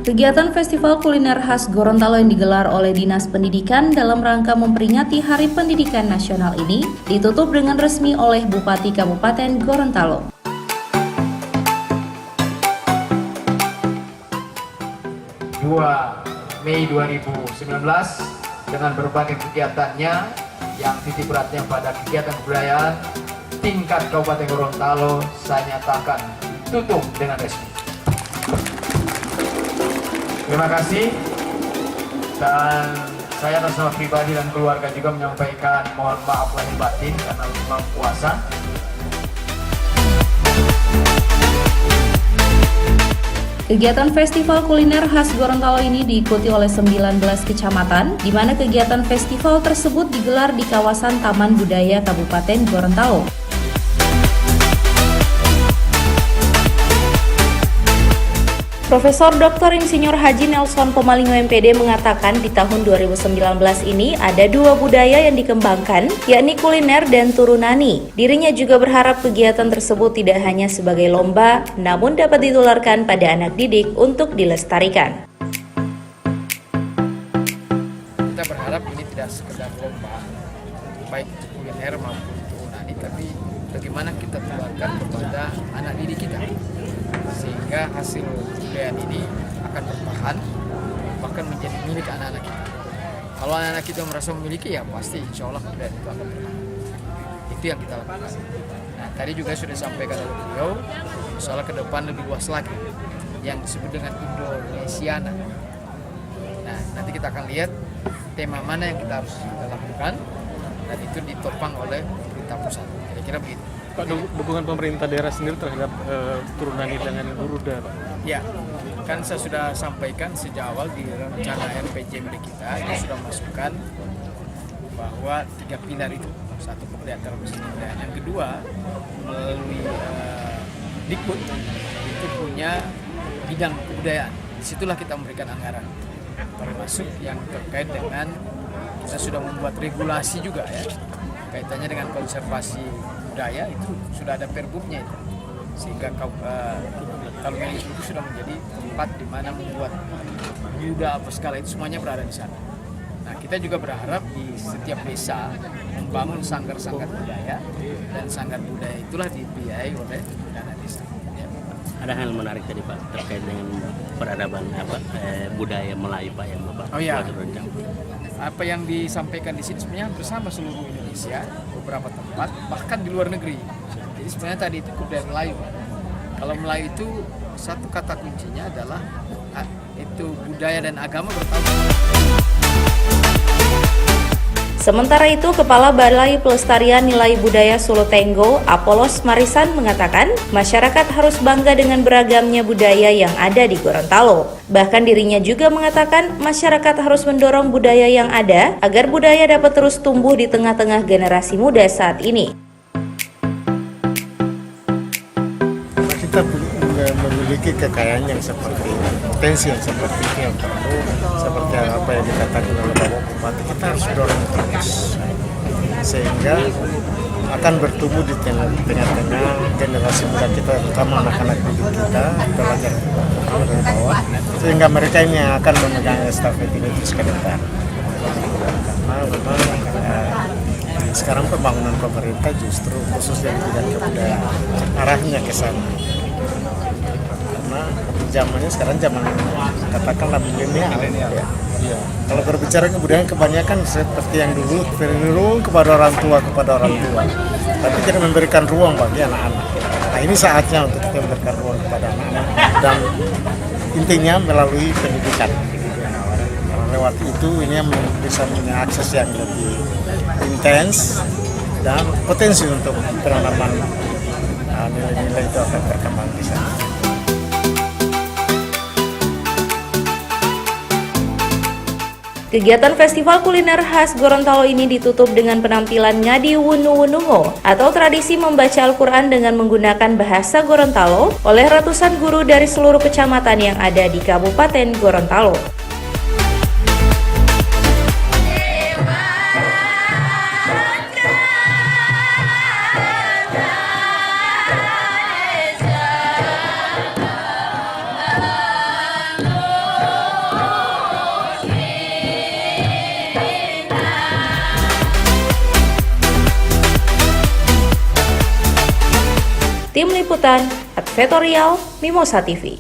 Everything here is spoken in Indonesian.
Kegiatan festival kuliner khas Gorontalo yang digelar oleh Dinas Pendidikan dalam rangka memperingati Hari Pendidikan Nasional ini ditutup dengan resmi oleh Bupati Kabupaten Gorontalo. Mei 2019 dengan berbagai kegiatannya yang titik beratnya pada kegiatan kebudayaan tingkat Kabupaten Gorontalo saya nyatakan tutup dengan resmi. Terima kasih, dan saya atas nama pribadi dan keluarga juga menyampaikan mohon maaf lahir batin karena memang puasa. Kegiatan festival kuliner khas Gorontalo ini diikuti oleh 19 kecamatan, di mana kegiatan festival tersebut digelar di kawasan Taman Budaya Kabupaten Gorontalo. Profesor Dr. Insinyur Haji Nelson Pomalingo MPD mengatakan di tahun 2019 ini ada dua budaya yang dikembangkan, yakni kuliner dan turunani. Dirinya juga berharap kegiatan tersebut tidak hanya sebagai lomba, namun dapat ditularkan pada anak didik untuk dilestarikan. Kita berharap ini tidak sekedar lomba, baik kuliner maupun turunani, tapi bagaimana kita tularkan kepada anak didik kita, sehingga hasil kebudayaan ini akan bertahan, bahkan menjadi milik anak-anak kita. Kalau anak-anak kita merasa memiliki, ya pasti insya Allah kebudayaan itu akan bertahan. Itu yang kita lakukan. Nah, tadi juga sudah disampaikan oleh beliau, soal ke depan lebih luas lagi, yang disebut dengan Indonesiana. Nah, nanti kita akan lihat tema mana yang kita harus lakukan, dan itu ditopang oleh pemerintah pusat. Kira-kira begitu. Pak, dukungan pemerintah daerah sendiri terhadap turunani dengan Garuda, Pak? Ya, kan saya sudah sampaikan sejak awal di rencana RPJMD kita, kita sudah masukkan bahwa 3 pilar itu. Satu, kebudayaan tradisi kebudayaan. Yang kedua, melalui Dikbud itu punya bidang kebudayaan. Disitulah kita memberikan anggaran, termasuk yang terkait dengan kita sudah membuat regulasi juga ya, kaitannya dengan konservasi budaya, itu sudah ada perbubnya itu, sehingga Kalungan itu sudah menjadi tempat di mana membuat Buddha apa segala itu semuanya berada di sana. Nah, kita juga berharap di setiap desa membangun sanggar-sanggar budaya, dan sanggar budaya itulah dibiayai oleh dana desa. Ya. Ada hal menarik tadi Pak terkait dengan peradaban budaya Melayu Pak yang Bapak buat rencana. Apa yang disampaikan di sini sebenarnya bersama seluruh Indonesia, beberapa tempat, bahkan di luar negeri. Jadi sebenarnya tadi itu kebudayaan Melayu. Kalau Melayu itu satu kata kuncinya adalah itu budaya dan agama bertambah. Sementara itu, Kepala Balai Pelestarian Nilai Budaya Solo Tenggo, Apolos Marisan mengatakan, masyarakat harus bangga dengan beragamnya budaya yang ada di Gorontalo. Bahkan dirinya juga mengatakan, masyarakat harus mendorong budaya yang ada agar budaya dapat terus tumbuh di tengah-tengah generasi muda saat ini. Kita memiliki kekayaan yang seperti potensi yang seperti ini, yang perlu seperti apa yang dikatakan oleh Bapak Bupati, kita harus dorong terus sehingga akan bertumbuh di tengah-tengah generasi muda kita, terutama anak-anak didik kita, pelajar dari bawah, sehingga mereka ini yang akan memegang estafet ini terus ke depan. Karena memang sekarang pembangunan pemerintah justru khususnya di bidang kebudayaan arahnya ke sana. Karena zamannya sekarang zaman katakanlah milenial ya. Kalau berbicara kebudayaan kebanyakan seperti yang dulu cenderung kepada orang tua, tapi kita memberikan ruang bagi anak-anak. Nah, ini saatnya untuk kita memberikan ruang kepada anak-anak, dan intinya melalui pendidikan. Karena lewat itu ini yang bisa punya akses yang lebih intens dan potensi untuk penanaman nilai-nilai itu akan berkembang di sana. Kegiatan festival kuliner khas Gorontalo ini ditutup dengan penampilan Ngadi Wunu-Wunungo atau tradisi membaca Al-Quran dengan menggunakan bahasa Gorontalo oleh ratusan guru dari seluruh kecamatan yang ada di Kabupaten Gorontalo. Tim Liputan, Advertorial, Mimosa TV.